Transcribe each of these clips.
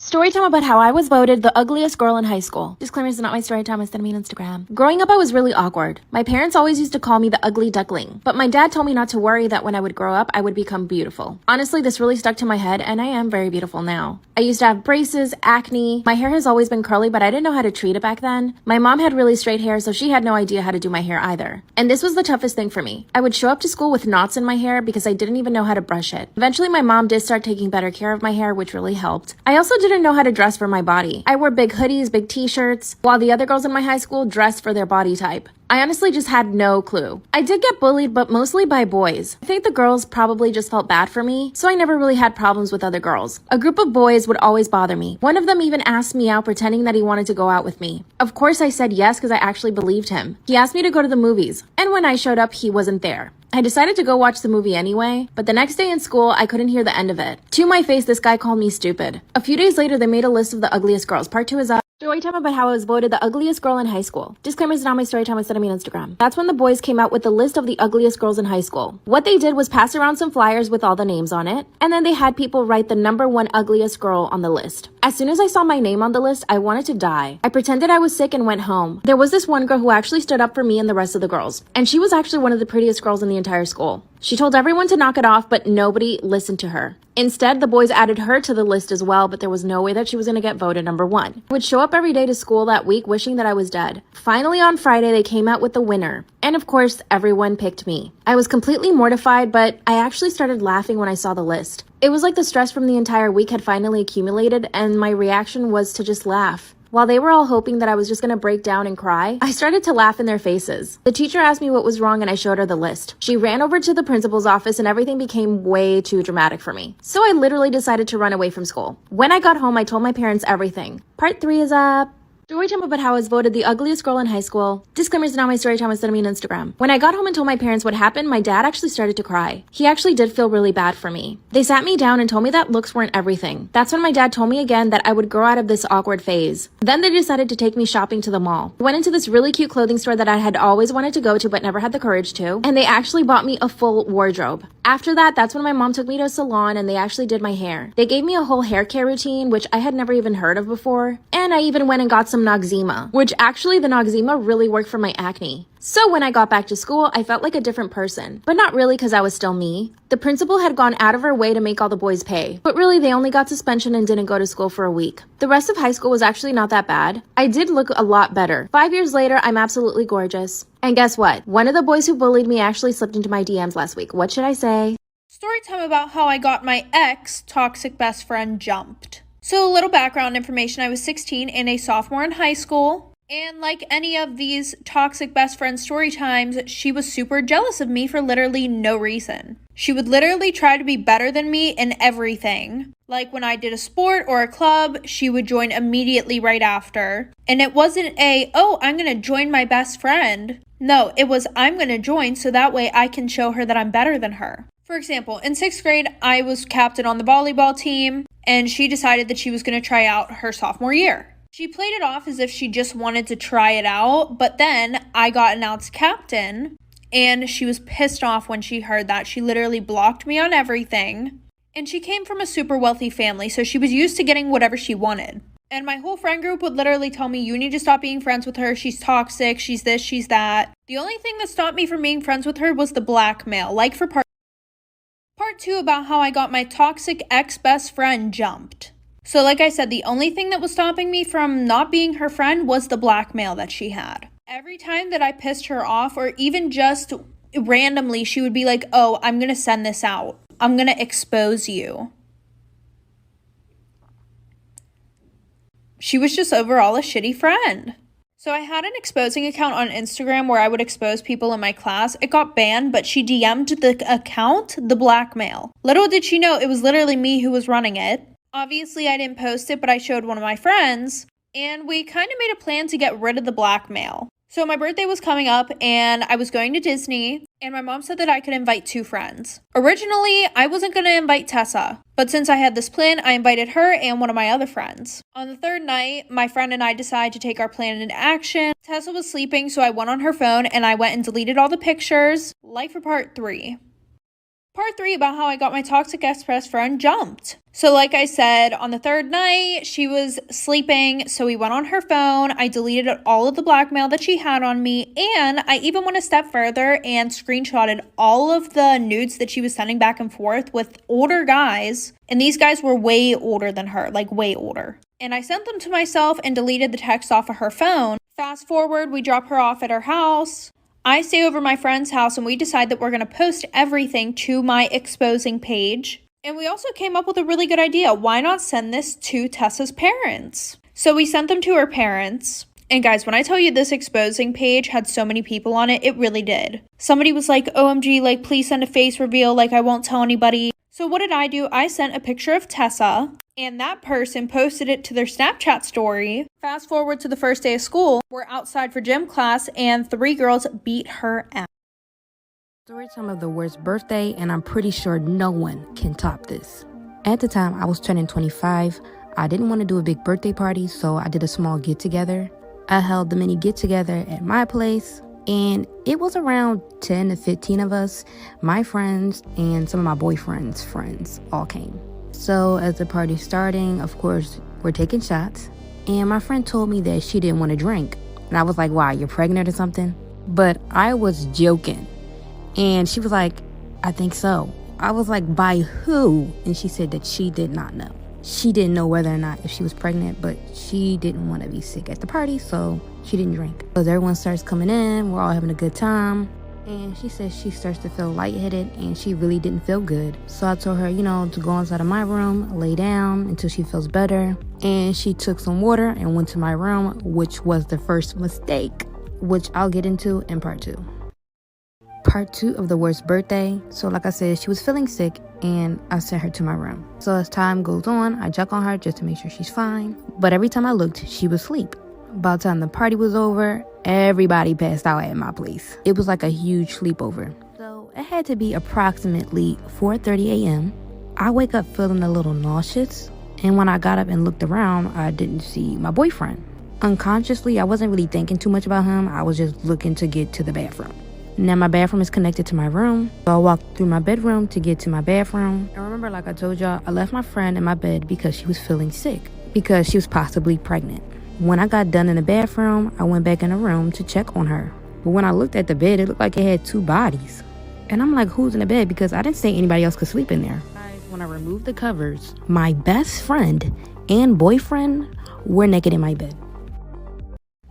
Storytime about how I was voted the ugliest girl in high school. Disclaimer, is not my storytime, it's me on Instagram. Growing up, I was really awkward. My parents always used to call me the ugly duckling, but my dad told me not to worry that when I would grow up, I would become beautiful. Honestly, this really stuck to my head, and I am very beautiful now. I used to have braces, acne. My hair has always been curly, but I didn't know how to treat it back then. My mom had really straight hair, so she had no idea how to do my hair either. And this was the toughest thing for me. I would show up to school with knots in my hair because I didn't even know how to brush it. Eventually, my mom did start taking better care of my hair, which really helped. I also didn't know how to dress for my body. I wore big hoodies, big t-shirts, while the other girls in my high school dressed for their body type. I honestly just had no clue. I did get bullied, but mostly by boys. I think the girls probably just felt bad for me, so I never really had problems with other girls. A group of boys would always bother me. One of them even asked me out, pretending that he wanted to go out with me. Of course I said yes because I actually believed him. He asked me to go to the movies, and when I showed up, he wasn't there. I decided to go watch the movie anyway, but the next day in school, I couldn't hear the end of it. To my face, this guy called me stupid. A few days later, they made a list of the ugliest girls. Part 2 is up. Storytime about how I was voted the ugliest girl in high school. Disclaimer, is not my storytime, it's on Instagram. That's when the boys came out with the list of the ugliest girls in high school. What they did was pass around some flyers with all the names on it, and then they had people write the #1 ugliest girl on the list. As soon as I saw my name on the list, I wanted to die. I pretended I was sick and went home. There was this one girl who actually stood up for me and the rest of the girls, and she was actually one of the prettiest girls in the entire school. She told everyone to knock it off, but nobody listened to her. Instead, the boys added her to the list as well, but there was no way that she was going to get voted #1. I would show up every day to school that week wishing that I was dead. Finally, on Friday, they came out with the winner. And of course, everyone picked me. I was completely mortified, but I actually started laughing when I saw the list. It was like the stress from the entire week had finally accumulated, and my reaction was to just laugh. While they were all hoping that I was just going to break down and cry, I started to laugh in their faces. The teacher asked me what was wrong and I showed her the list. She ran over to the principal's office and everything became way too dramatic for me. So I literally decided to run away from school. When I got home, I told my parents everything. Part 3 is up. Storytime about how I was voted the ugliest girl in high school. Disclaimer, is not my storytime, it's on Instagram. When I got home and told my parents what happened, my dad actually started to cry. He actually did feel really bad for me. They sat me down and told me that looks weren't everything. That's when my dad told me again that I would grow out of this awkward phase. Then they decided to take me shopping to the mall. We went into this really cute clothing store that I had always wanted to go to but never had the courage to, and they actually bought me a full wardrobe. After that, that's when my mom took me to a salon and they actually did my hair. They gave me a whole hair care routine, which I had never even heard of before, and I even went and got some Noxzema, which actually the Noxzema really worked for my acne. So when I got back to school, I felt like a different person, but not really because I was still me. The principal had gone out of her way to make all the boys pay, but really they only got suspension and didn't go to school for a week. The rest of high school was actually not that bad. I did look a lot better. 5 years later, I'm absolutely gorgeous. And guess what? One of the boys who bullied me actually slipped into my DMs last week. What should I say? Storytime about how I got my ex-toxic best friend jumped. So a little background information, I was 16 and a sophomore in high school. And like any of these toxic best friend story times, she was super jealous of me for literally no reason. She would literally try to be better than me in everything. Like when I did a sport or a club, she would join immediately right after. And it wasn't I'm gonna join my best friend. No, it was, I'm gonna join so that way I can show her that I'm better than her. For example, in 6th grade, I was captain on the volleyball team, and she decided that she was gonna try out her sophomore year. She played it off as if she just wanted to try it out, but then I got announced captain, and she was pissed off when she heard that. She literally blocked me on everything, and she came from a super wealthy family, so she was used to getting whatever she wanted. And my whole friend group would literally tell me, you need to stop being friends with her, she's toxic, she's this, she's that. The only thing that stopped me from being friends with her was the blackmail, like for part 2 about how I got my toxic ex-best friend jumped. So like I said, the only thing that was stopping me from not being her friend was the blackmail that she had. Every time that I pissed her off, or even just randomly, she would be like, oh, I'm going to send this out. I'm going to expose you. She was just overall a shitty friend. So I had an exposing account on Instagram where I would expose people in my class. It got banned, but she DM'd the account the blackmail. Little did she know it was literally me who was running it. Obviously, I didn't post it, but I showed one of my friends, and we kind of made a plan to get rid of the blackmail. So my birthday was coming up, and I was going to Disney, and my mom said that I could invite 2 friends. Originally, I wasn't going to invite Tessa, but since I had this plan, I invited her and one of my other friends. On the 3rd night, my friend and I decided to take our plan into action. Tessa was sleeping, so I went on her phone, and I went and deleted all the pictures. Like for part 3. Part 3 about how I got my toxic ex-best friend jumped. So like I said, on the third night, she was sleeping, so we went on her phone. I deleted all of the blackmail that she had on me, and I even went a step further and screenshotted all of the nudes that she was sending back and forth with older guys, and these guys were way older than her, like way older. And I sent them to myself and deleted the text off of her phone. Fast forward, we drop her off at her house. I stay over my friend's house and we decide that we're going to post everything to my exposing page. And we also came up with a really good idea. Why not send this to Tessa's parents? So we sent them to her parents. And guys, when I tell you this exposing page had so many people on it, it really did. Somebody was like, OMG, like, please send a face reveal. Like, I won't tell anybody. So what did I do? I sent a picture of Tessa, and that person posted it to their Snapchat story. Fast forward to the first day of school. We're outside for gym class, and 3 girls beat her out. Storytime of the worst birthday, and I'm pretty sure no one can top this. At the time, I was turning 25. I didn't want to do a big birthday party, so I did a small get-together. I held the mini get-together at my place, and it was around 10 to 15 of us. My friends and some of my boyfriend's friends all came. So as the party's starting, of course, we're taking shots. And my friend told me that she didn't want to drink. And I was like, why, you're pregnant or something? But I was joking. And she was like, I think so. I was like, by who? And she said that she did not know. She didn't know whether or not if she was pregnant, but she didn't want to be sick at the party, so she didn't drink. So everyone starts coming in, we're all having a good time. And she says she starts to feel lightheaded and she really didn't feel good. So I told her, to go inside of my room, lay down until she feels better. And she took some water and went to my room, which was the first mistake, which I'll get into in part 2. Part 2 of the worst birthday. So like I said, she was feeling sick and I sent her to my room. So as time goes on, I check on her just to make sure she's fine. But every time I looked, she was asleep. By the time the party was over, everybody passed out at my place. It was like a huge sleepover. So it had to be approximately 4:30 a.m. I wake up feeling a little nauseous. And when I got up and looked around, I didn't see my boyfriend. Unconsciously, I wasn't really thinking too much about him. I was just looking to get to the bathroom. Now my bathroom is connected to my room. So I walked through my bedroom to get to my bathroom. And remember, like I told y'all, I left my friend in my bed because she was feeling sick. Because she was possibly pregnant. When I got done in the bathroom, I went back in the room to check on her. But when I looked at the bed, it looked like it had 2 bodies. And I'm like, who's in the bed? Because I didn't think anybody else could sleep in there. When I removed the covers, my best friend and boyfriend were naked in my bed.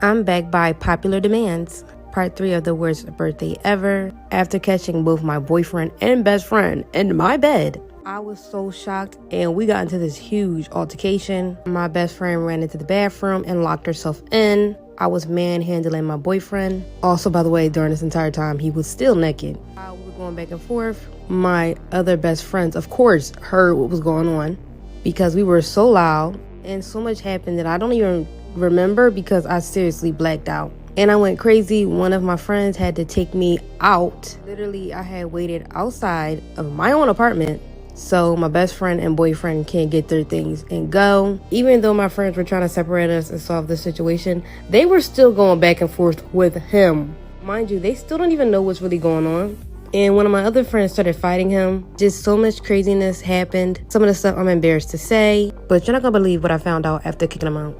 I'm back by popular demands. Part 3 of the worst birthday ever. After catching both my boyfriend and best friend in my bed, I was so shocked and we got into this huge altercation. My best friend ran into the bathroom and locked herself in. I was manhandling my boyfriend. Also, by the way, during this entire time, he was still naked. We were going back and forth. My other best friends, of course, heard what was going on because we were so loud and so much happened that I don't even remember because I seriously blacked out. And I went crazy. One of my friends had to take me out. Literally, I had waited outside of my own apartment so my best friend and boyfriend can get their things and go. Even though my friends were trying to separate us and solve the situation, they were still going back and forth with him. Mind you, they still don't even know what's really going on. And one of my other friends started fighting him. Just so much craziness happened. Some of the stuff I'm embarrassed to say, but you're not gonna believe what I found out after kicking him out.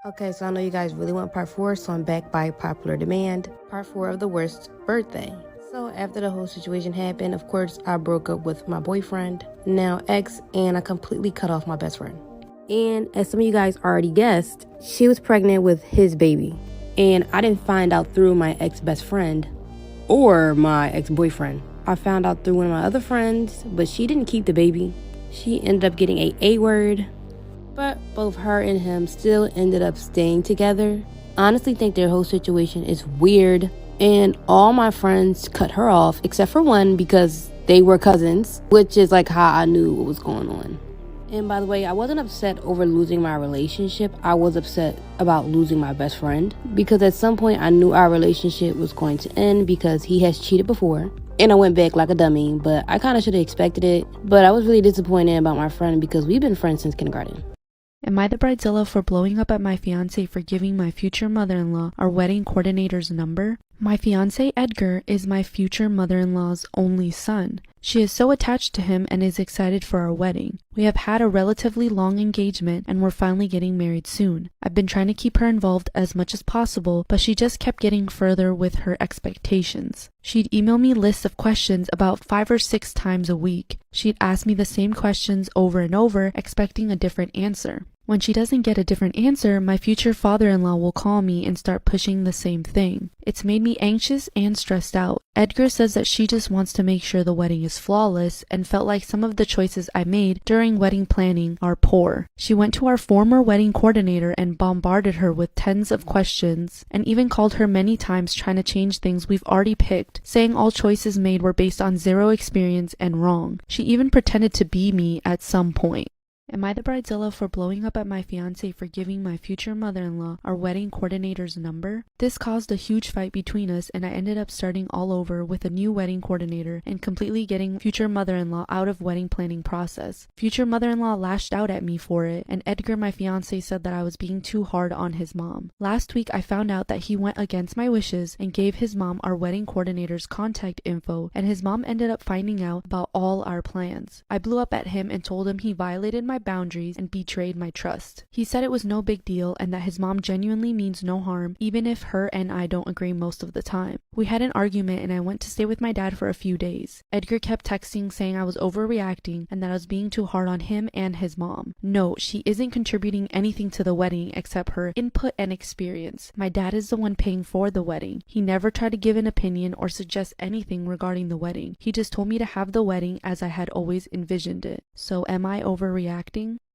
Okay, so I know you guys really want part 4, so I'm back by popular demand. Part 4 of the worst birthday. So after the whole situation happened, of course, I broke up with my boyfriend, now ex, and I completely cut off my best friend. And as some of you guys already guessed, she was pregnant with his baby. And I didn't find out through my ex-best friend or my ex-boyfriend. I found out through one of my other friends, but she didn't keep the baby. She ended up getting a A-word. But both her and him still ended up staying together. I honestly think their whole situation is weird. And all my friends cut her off, except for one because they were cousins, which is like how I knew what was going on. And by the way, I wasn't upset over losing my relationship. I was upset about losing my best friend. Because at some point I knew our relationship was going to end because he has cheated before. And I went back like a dummy, but I kind of should have expected it. But I was really disappointed about my friend because we've been friends since kindergarten. Am I the bridezilla for blowing up at my fiance for giving my future mother-in-law our wedding coordinator's number? My fiance Edgar is my future mother-in-law's only son. She is so attached to him and is excited for our wedding. We have had a relatively long engagement and we're finally getting married soon. I've been trying to keep her involved as much as possible, but she just kept getting further with her expectations. She'd email me lists of questions about 5 or 6 times a week. She'd ask me the same questions over and over, expecting a different answer. When she doesn't get a different answer, my future father-in-law will call me and start pushing the same thing. It's made me anxious and stressed out. Edgar says that she just wants to make sure the wedding is flawless and felt like some of the choices I made during wedding planning are poor. She went to our former wedding coordinator and bombarded her with tens of questions and even called her many times trying to change things we've already picked, saying all choices made were based on zero experience and wrong. She even pretended to be me at some point. Am I the bridezilla for blowing up at my fiance for giving my future mother-in-law our wedding coordinator's number? This caused a huge fight between us and I ended up starting all over with a new wedding coordinator and completely getting future mother-in-law out of wedding planning process. Future mother-in-law lashed out at me for it and Edgar, my fiance, said that I was being too hard on his mom. Last week I found out that he went against my wishes and gave his mom our wedding coordinator's contact info and his mom ended up finding out about all our plans. I blew up at him and told him he violated my boundaries and betrayed my trust. He said it was no big deal and that his mom genuinely means no harm even if her and I don't agree most of the time. We had an argument and I went to stay with my dad for a few days. Edgar kept texting saying I was overreacting and that I was being too hard on him and his mom. No, she isn't contributing anything to the wedding except her input and experience. My dad is the one paying for the wedding. He never tried to give an opinion or suggest anything regarding the wedding. He just told me to have the wedding as I had always envisioned it. So am I overreacting?